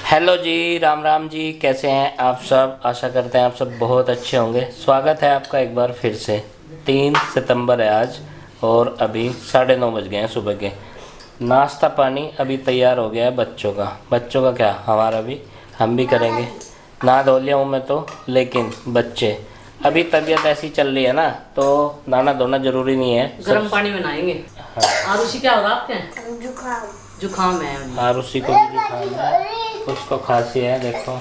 Hello जी, राम राम जी। कैसे हैं आप सब? आशा करते हैं आप सब बहुत अच्छे होंगे। स्वागत है आपका एक बार फिर से। 3 सितंबर है आज और अभी 9:30 बज गए हैं सुबह के। नाश्ता पानी अभी तैयार हो गया है बच्चों का क्या, हमारा भी, हम भी करेंगे। नहा धो लिया हूँ मैं तो, लेकिन बच्चे अभी तबीयत ऐसी चल रही है ना, तो नहाना धोना जरूरी नहीं है। गर्म पानी में नहाएंगे। आरुषि क्या हो रहा है आपके? जुकाम है। आरुषि को भी जुकाम है, उसको खांसी है, देखो।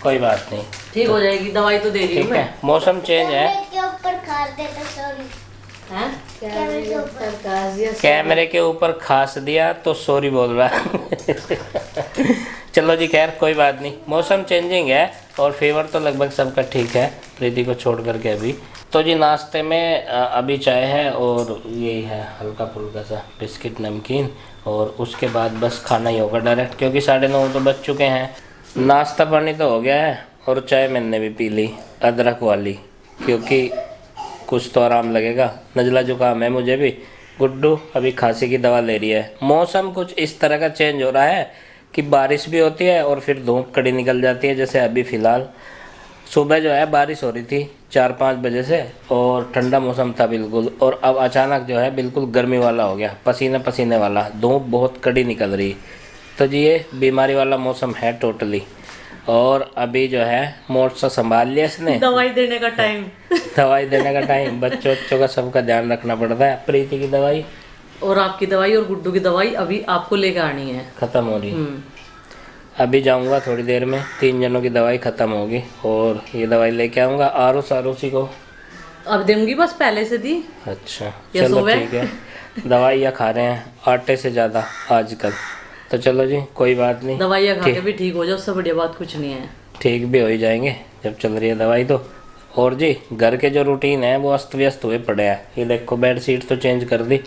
कोई बात नहीं, ठीक हो जाएगी, दवाई तो दे रही हूँ ठीक है। मौसम चेंज है। कैमरे के ऊपर खास दिया तो सॉरी बोल रहा है। चलो जी, खैर कोई बात नहीं। मौसम चेंजिंग है और फीवर तो लगभग सबका ठीक है, प्रीति को छोड़ करके अभी। तो जी नाश्ते में अभी चाय है और यही है हल्का फुल्का सा बिस्किट नमकीन, और उसके बाद बस खाना ही होगा डायरेक्ट, क्योंकि 9:30 तो बज चुके हैं। नाश्ता पानी तो हो गया है और चाय मैंने भी पी ली, अदरक वाली, क्योंकि कुछ तो आराम लगेगा। नज़ला जुकाम है मुझे भी। गुड्डू अभी खांसी की दवा ले रही है। मौसम कुछ इस तरह का चेंज हो रहा है कि बारिश भी होती है और फिर धूप कड़ी निकल जाती है। जैसे अभी फ़िलहाल सुबह जो है बारिश हो रही थी 4-5 बजे से, और ठंडा मौसम था बिल्कुल, और अब अचानक जो है बिल्कुल गर्मी वाला हो गया, पसीने पसीने वाला, धूप बहुत कड़ी निकल रही। तो जी ये बीमारी वाला मौसम है टोटली। और अभी जो है मोट सा संभाल लिया इसने। दवाई देने का टाइम। दवाई देने का टाइम, बच्चों का सबका ध्यान रखना पड़ता है। प्रीति की दवाई और आपकी दवाई और गुड्डू की दवाई अभी आपको लेकर आनी है, ख़त्म हो रही। अभी जाऊंगा थोड़ी देर में, 3 जनों की दवाई ख़त्म होगी और ये दवाई लेके आऊँगा। आरुषि को अब दूंगी, बस पहले से दी। अच्छा चलो ठीक है। दवाइयाँ खा रहे हैं आटे से ज़्यादा आजकल, तो चलो जी कोई बात नहीं। दवाइयाँ खा के भी ठीक हो जाओ, उससे बढ़िया बात कुछ नहीं है। ठीक भी हो ही जाएंगे जब चल रही है दवाई तो। और जी घर के जो रूटीन है वो अस्त व्यस्त हुए पड़े हैं। ये देखो बेड शीट तो चेंज कर दी,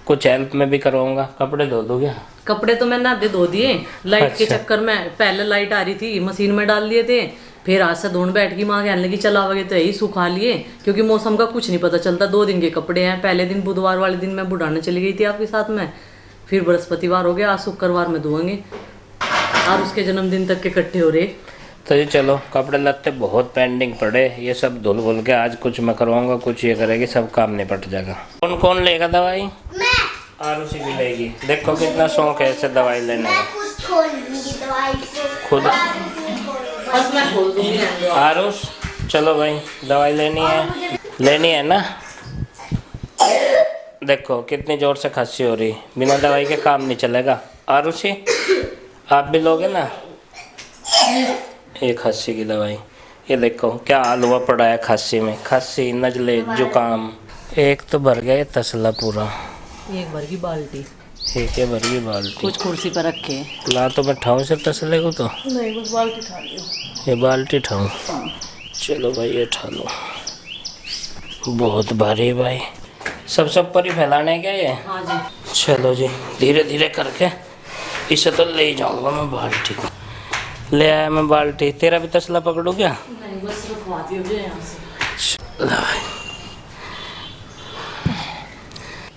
कुछ हेल्प में भी करवाऊंगा। कपड़े धो दो क्या? कपड़े तो मैंने आधे धो दिए लाइट के चक्कर में। पहले लाइट आ रही थी, मशीन में डाल दिए थे, फिर आज से धोने बैठ की माँ कहने लगी चला वगे तो यही सुखा लिए, क्योंकि मौसम का कुछ नहीं पता चलता। 2 दिन के कपड़े हैं। पहले दिन बुधवार वाले दिन मैं बुढ़ाने चली गई थी आपके साथ में, फिर बृहस्पतिवार हो गया, आज शुक्रवार में धोएंगे और उसके जन्मदिन तक के इकट्ठे हो रहे। तो ये चलो, कपड़े लत्ते बहुत पेंडिंग पड़े, ये सब धुल भुल के आज कुछ मैं करवाऊंगा, कुछ ये करेगी, सब काम निपट जाएगा। कौन कौन लेगा दवाई? मैं। आरुषि भी लेगी। देखो कितना शौक है इसे दवाई लेने का। खुद आरुष, चलो भाई दवाई लेनी है ना। देखो कितनी जोर से खांसी हो रही, बिना दवाई के काम नहीं चलेगा। आरुषि आप भी लोगे ना ये खांसी की दवाई? ये देखो क्या हाल हुआ पड़ा है खांसी में, खांसी, नजले, जुकाम। एक तो भर गया ये तसला पूरा, एक भर की बाल्टी, एक भर की बाल्टी। कुछ कुर्सी पर रखे ला तो मैं ठाऊं से तसले को, तो नहीं बस बाल्टी उठा लियो। ये बाल्टी ठाऊं? चलो भाई ये ठा लो, बहुत भारी है भाई। सब पर ही फैलाने है क्या ये? हाँ जी। चलो जी धीरे धीरे करके इसे तो ले जाऊंगा मैं बाल्टी को। ले आया मैं बाल्टी। तेरा भी तसला पकड़ू क्या? नहीं बस रखवाती हो जाए यहाँ से।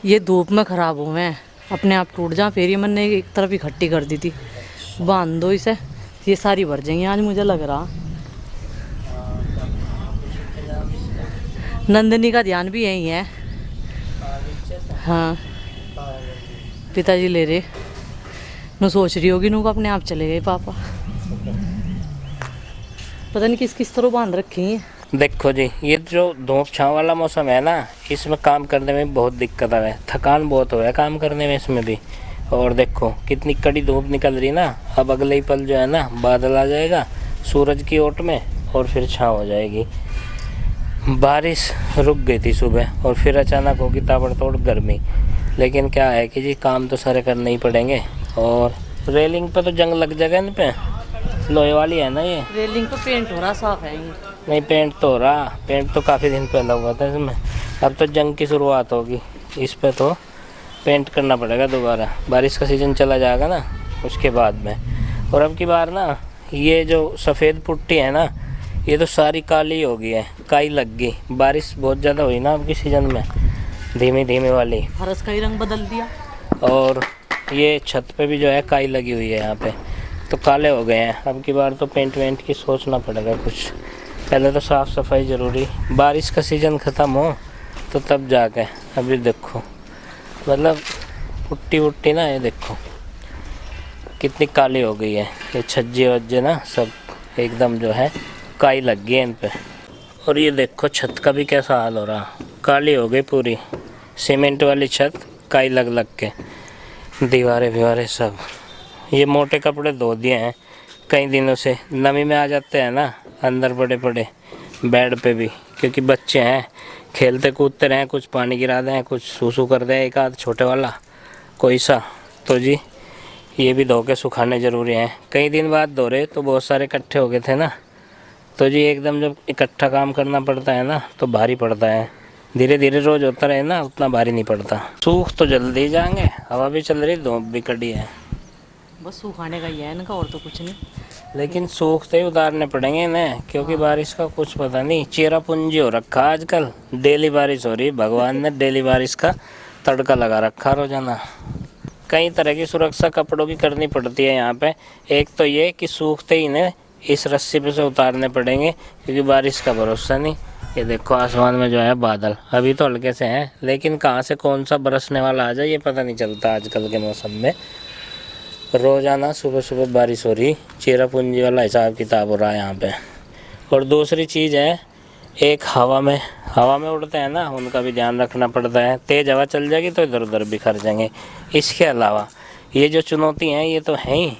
ये धूप में खराब हुए हैं, अपने आप टूट जा। फिर ये मैंने एक तरफ इकट्ठी कर दी थी, बांध दो इसे, ये सारी भर जाएंगी आज मुझे लग रहा। नंदनी का ध्यान भी यही है। हाँ पिताजी ले रहे, नु सोच रही होगी नु को अपने आप चले गए पापा, पता नहीं किस तरह बांध रखी है। देखो जी ये जो धूप छाँव वाला मौसम है ना, इसमें काम करने में बहुत दिक्कत है, थकान बहुत हो है काम करने में इसमें भी। और देखो कितनी कड़ी धूप निकल रही ना। अब अगले ही पल जो है ना बादल आ जाएगा सूरज की ओट में और फिर छाँव हो जाएगी। बारिश रुक गई थी सुबह और फिर अचानक होगी ताबड़तोड़ गर्मी। लेकिन क्या है कि जी काम तो सारे करने ही पड़ेंगे। और रेलिंग पे तो जंग लग जाएगा, इन पे लोहे वाली है ना ये। रेलिंग पे पेंट हो रहा, साफ है ये। नहीं पेंट तो हो रहा, पेंट तो काफ़ी दिन पहले हुआ था इसमें, अब तो जंग की शुरुआत होगी। इस पे तो पेंट करना पड़ेगा दोबारा, बारिश का सीज़न चला जाएगा ना उसके बाद में। और अब की बार ना ये जो सफ़ेद पुट्टी है ना, ये तो सारी काली हो गई है, काई लग गई। बारिश बहुत ज़्यादा हुई ना अब की सीज़न में, धीमी धीमी वाली। फर्श का ही रंग बदल दिया। और ये छत पे भी जो है काई लगी हुई है यहाँ पे, तो काले हो गए हैं। अब की बार तो पेंट वेंट की सोचना पड़ेगा कुछ। पहले तो साफ़ सफाई ज़रूरी, बारिश का सीज़न ख़त्म हो तो तब जाके। अभी देखो मतलब पुट्टी वुट्टी ना, ये देखो कितनी काली हो गई है। ये छज्जे वज्जे ना सब एकदम जो है काई लग गई है इन पे। और ये देखो छत का भी कैसा हाल हो रहा, काली हो गई पूरी। सीमेंट वाली छत काई लग लग के, दीवारें वीवारें सब। ये मोटे कपड़े धो दिए हैं कई दिनों से, नमी में आ जाते हैं ना अंदर पड़े पड़े बेड पे भी, क्योंकि बच्चे हैं खेलते कूदते रहें, कुछ पानी गिरा दें, कुछ सूसू कर दें एक आध छोटे वाला कोई सा। तो जी ये भी धो के सुखाने ज़रूरी हैं। कई दिन बाद धो रहे तो बहुत सारे इकट्ठे हो गए थे ना, तो जी एकदम जब इकट्ठा काम करना पड़ता है ना तो भारी पड़ता है। धीरे धीरे रोज़ होता रहे ना उतना भारी नहीं पड़ता। सूख तो जल्दी जाएंगे, हवा भी चल रही, धूप भी कड़ी है। बस सुखाने का ही है इनका, और तो कुछ नहीं। लेकिन सूखते ही उतारने पड़ेंगे इन्हें, क्योंकि बारिश का कुछ पता नहीं, चेरा पुंजी हो रखा आजकल। डेली बारिश हो रही, भगवान ने डेली बारिश का तड़का लगा रखा रोजाना। कई तरह की सुरक्षा कपड़ों की करनी पड़ती है यहाँ पे। एक तो ये कि सूखते ही इन्हें इस रस्सी पे से उतारने पड़ेंगे, क्योंकि बारिश का भरोसा नहीं। ये देखो आसमान में जो है बादल अभी तो हल्के से हैं, लेकिन कहाँ से कौन सा बरसने वाला आ जाए ये पता नहीं चलता आजकल के मौसम में। रोज़ाना सुबह सुबह बारिश हो रही, चेरा पूंजी वाला हिसाब किताब हो रहा है यहाँ पे। और दूसरी चीज़ है, एक हवा में उड़ते हैं ना, उनका भी ध्यान रखना पड़ता है। तेज़ हवा चल जाएगी तो इधर उधर बिखर जाएंगे। इसके अलावा ये जो चुनौती हैं ये तो हैं ही,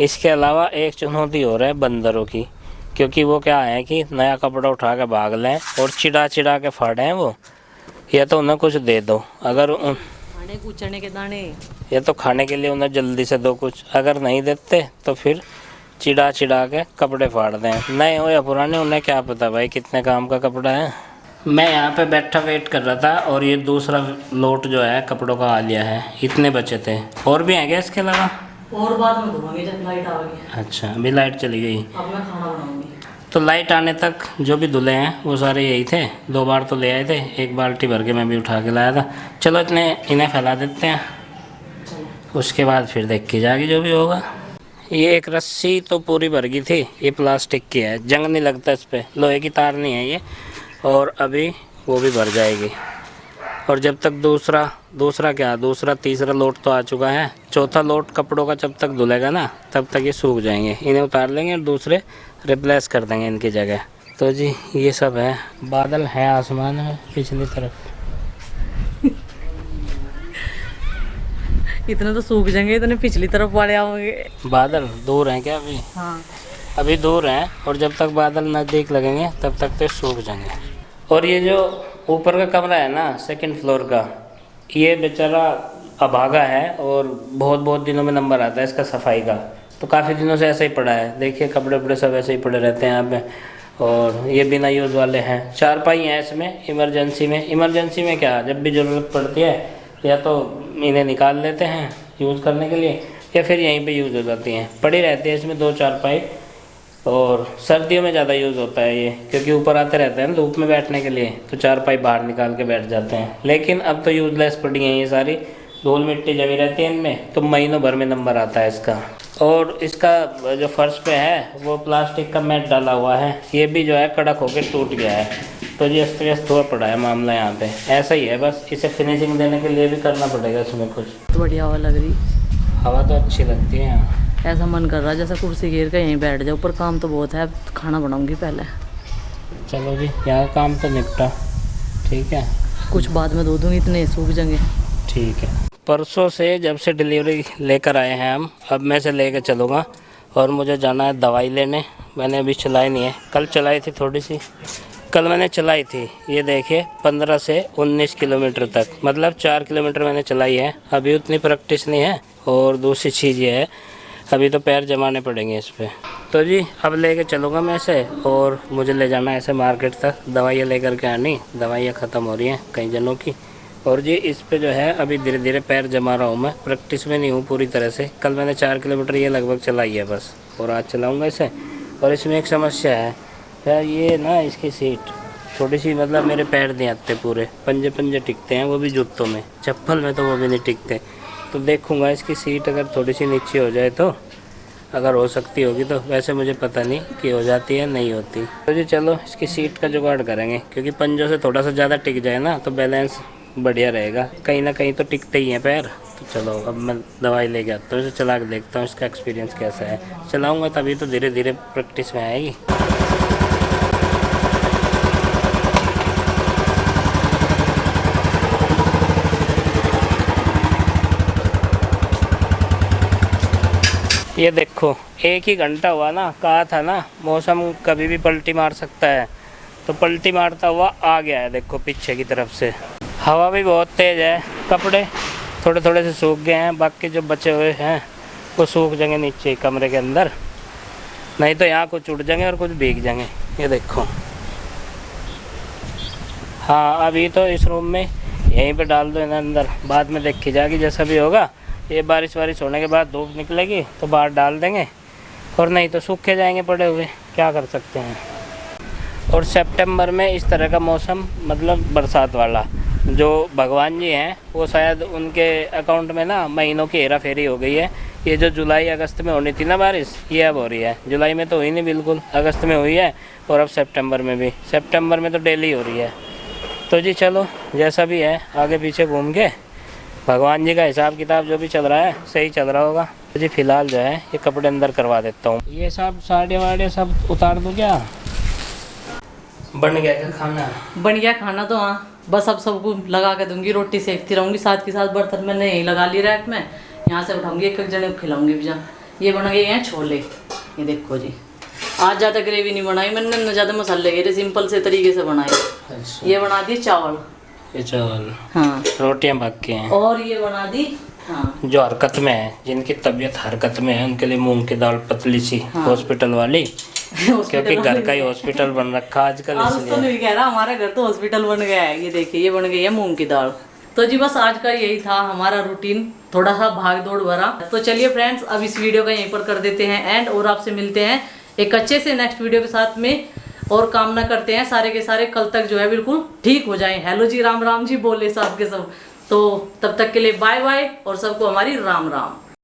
इसके अलावा एक चुनौती हो रहा है बंदरों की, क्योंकि वो क्या है कि नया कपड़ा उठा के भाग लें और चिढ़ा चिढ़ा के फाड़े हैं वो। या तो उन्हें कुछ दे दो, अगर खाने कूचने के दाने, या तो खाने के लिए उन्हें जल्दी से दो कुछ, अगर नहीं देते तो फिर चिढ़ा चिढ़ा के कपड़े फाड़ दें। नए हो या पुराने, उन्हें क्या पता भाई कितने काम का कपड़ा है। मैं यहाँ पे बैठा वेट कर रहा था, और ये दूसरा लोट जो है कपड़ों का आ लिया है। इतने बचे थे, और भी हैं क्या इसके अलावा? और बाद में धोएंगे जब लाइट आ गई। अच्छा अभी लाइट चली गई, अब मैं खाना बनाऊंगी। तो लाइट आने तक जो भी धुले हैं वो सारे यही थे। 2 बार तो ले आए थे, 1 बाल्टी भर के मैं भी उठा के लाया था। चलो इन्हें फैला देते हैं, उसके बाद फिर देख के जाएगी जो भी होगा। ये एक रस्सी तो पूरी भर गई थी, ये प्लास्टिक की है, जंग नहीं लगता इस पर, लोहे की तार नहीं है ये। और अभी वो भी भर जाएगी। और जब तक दूसरा तीसरा लोट तो आ चुका है, चौथा लोट कपड़ों का जब तक धुलेगा ना तब तक ये सूख जाएंगे। इन्हें उतार लेंगे और दूसरे रिप्लेस कर देंगे इनकी जगह। तो जी ये सब है, बादल है आसमान में पिछली तरफ। इतने तो सूख जाएंगे, इतने पिछली तरफ वाले आओगे। बादल दूर हैं क्या अभी? हाँ अभी दूर हैं, और जब तक बादल नज़दीक लगेंगे तब तक तो सूख जाएंगे। और ये जो ऊपर का कमरा है ना 2nd फ्लोर का, ये बेचारा अभागा है और बहुत दिनों में नंबर आता है इसका सफाई का। तो काफ़ी दिनों से ऐसा ही पड़ा है, देखिए कपड़े वपड़े सब ऐसे ही पड़े रहते हैं यहाँ पे। और ये बिना यूज़ वाले हैं, 4 हैं इसमें। इमरजेंसी में क्या, जब भी ज़रूरत पड़ती है या तो इन्हें निकाल लेते हैं यूज़ करने के लिए, या फिर यहीं पे यूज़ हो जाती हैं, पड़ी रहती है इसमें 2-4 और सर्दियों में ज़्यादा यूज़ होता है ये, क्योंकि ऊपर आते रहते हैं धूप में बैठने के लिए, तो 4 बाहर निकाल के बैठ जाते हैं। लेकिन अब तो यूज़लेस पड़ी हैं ये सारी, धूल मिट्टी जमी रहती है इनमें, तो महीनों भर में नंबर आता है इसका। और इसका जो फर्श पे है वो प्लास्टिक का मैट डाला हुआ है, ये भी जो है कड़क होकर टूट गया है। तो जी अस्त व्यस्त हुआ पड़ा है मामला यहाँ पे, ऐसा ही है बस। इसे फिनिशिंग देने के लिए भी करना पड़ेगा इसमें कुछ। तो बढ़िया हवा लग रही, हवा तो अच्छी लगती है यहाँ। ऐसा मन कर रहा है जैसे कुर्सी घेर के यहीं बैठ जाओ, पर काम तो बहुत है, खाना बनाऊंगी पहले। चलो जी यहाँ काम तो निपटा, ठीक है, कुछ बाद में धो दूँगी, इतने सूख जाएंगे। ठीक है। परसों से जब से डिलीवरी लेकर आए हैं हम, अब मैं से लेकर चलूँगा, और मुझे जाना है दवाई लेने। मैंने अभी चलाई नहीं है, कल चलाई थी थोड़ी सी, कल मैंने चलाई थी, ये देखिए 15 से 19 किलोमीटर तक, मतलब 4 किलोमीटर मैंने चलाई है। अभी उतनी प्रैक्टिस नहीं है। और दूसरी चीज़ ये है, अभी तो पैर जमाने पड़ेंगे इस पर। तो जी अब लेके चलूँगा मैं इसे, और मुझे ले जाना है ऐसे मार्केट तक, दवाइयाँ लेकर के आनी, दवाइयाँ ख़त्म हो रही हैं कई जनों की। और जी इस पे जो है अभी धीरे धीरे पैर जमा रहा हूँ मैं, प्रैक्टिस में नहीं हूँ पूरी तरह से। कल मैंने 4 किलोमीटर ये लगभग चलाई है बस, और आज चलाऊँगा इसे। और इसमें एक समस्या है यार, ये ना इसकी सीट थोड़ी सी, मतलब मेरे पैर नहीं आते पूरे, पंजे टिकते हैं, वो भी जूतों में, चप्पल में तो वो भी नहीं टिकते। तो देखूँगा इसकी सीट अगर थोड़ी सी नीचे हो जाए तो अगर हो सकती होगी तो, वैसे मुझे पता नहीं कि हो जाती है नहीं होती। तो जी चलो इसकी सीट का जुगाड़ करेंगे, क्योंकि पंजों से थोड़ा सा ज़्यादा टिक जाए ना तो बैलेंस बढ़िया रहेगा। कहीं ना कहीं तो टिकते ही हैं पैर। तो चलो अब मैं दवाई लेके आता हूँ, इसे चला के देखता हूँ इसका एक्सपीरियंस कैसा है। चलाऊँगा तभी तो धीरे धीरे प्रैक्टिस में आएगी। ये देखो 1 ही घंटा हुआ ना, कहा था ना मौसम कभी भी पलटी मार सकता है, तो पलटी मारता हुआ आ गया है। देखो पीछे की तरफ से हवा भी बहुत तेज़ है। कपड़े थोड़े थोड़े से सूख गए हैं, बाकी जो बचे हुए हैं वो सूख जाएंगे नीचे कमरे के अंदर, नहीं तो यहाँ कुछ उड़ जाएंगे और कुछ भीग जाएंगे। ये देखो हाँ, अभी तो इस रूम में यहीं पे डाल दो इन्हें अंदर, बाद में देखी जाएगी जैसा भी होगा। ये बारिश वारिश होने के बाद धूप निकलेगी तो बाहर डाल देंगे, और नहीं तो सूखे जाएंगे पड़े हुए, क्या कर सकते हैं। और सितंबर में इस तरह का मौसम, मतलब बरसात वाला, जो भगवान जी हैं वो शायद उनके अकाउंट में ना महीनों की हेरा फेरी हो गई है। ये जो जुलाई अगस्त में होनी थी ना बारिश, ये अब हो रही है। जुलाई में तो हुई नहीं बिल्कुल, अगस्त में हुई है, और अब सितंबर में भी। सितंबर में तो डेली हो रही है। तो जी चलो जैसा भी है, आगे पीछे घूम के भगवान जी का हिसाब किताब जो भी चल रहा है सही चल रहा होगा। तो जी फिलहाल जो है ये कपड़े अंदर करवा देता हूँ। ये सब साड़ियाँ वाड़ियाँ सब उतार दूँ क्या? बन गया क्या खाना? बन गया खाना तो हाँ, बस अब सबको लगा के दूंगी, रोटी सेकती रहूंगी साथ के साथ। बर्तन मैंने यही लगा ली रैक में, यहाँ से उठाऊंगी एक एक जने को खिलाऊंगी भी। ये बन गए हैं छोले, ये देखो जी। आज ज़्यादा ग्रेवी नहीं बनाई मैंने, न ज़्यादा मसाले गए, सिंपल से तरीके से बनाए। अच्छा। ये बना दिए चावल, ये चावल, हाँ, रोटियाँ बाकी हैं। और ये बना दी, हाँ, जो हरकत में है, जिनकी तबीयत हरकत में है, उनके लिए मूंग की दाल पतली सी, हॉस्पिटल वाली, क्योंकि घर का ही हॉस्पिटल बन रखा आजकल, आज तो नहीं कह रहा, हमारा घर तो हॉस्पिटल बन गया है। ये देखिए ये बन गई है मूंग की दाल। तो जी बस आज का यही था हमारा रूटीन, थोड़ा सा भाग दौड़ भरा। तो चलिए फ्रेंड्स, अब इस वीडियो का यहीं पर कर देते हैं एंड, और आपसे मिलते हैं एक अच्छे से नेक्स्ट वीडियो के साथ में, और कामना करते हैं सारे के सारे कल तक जो है बिल्कुल ठीक हो जाएं। हेलो जी, राम राम जी बोले सब के सब। तो तब तक के लिए बाय बाय, और सबको हमारी राम राम।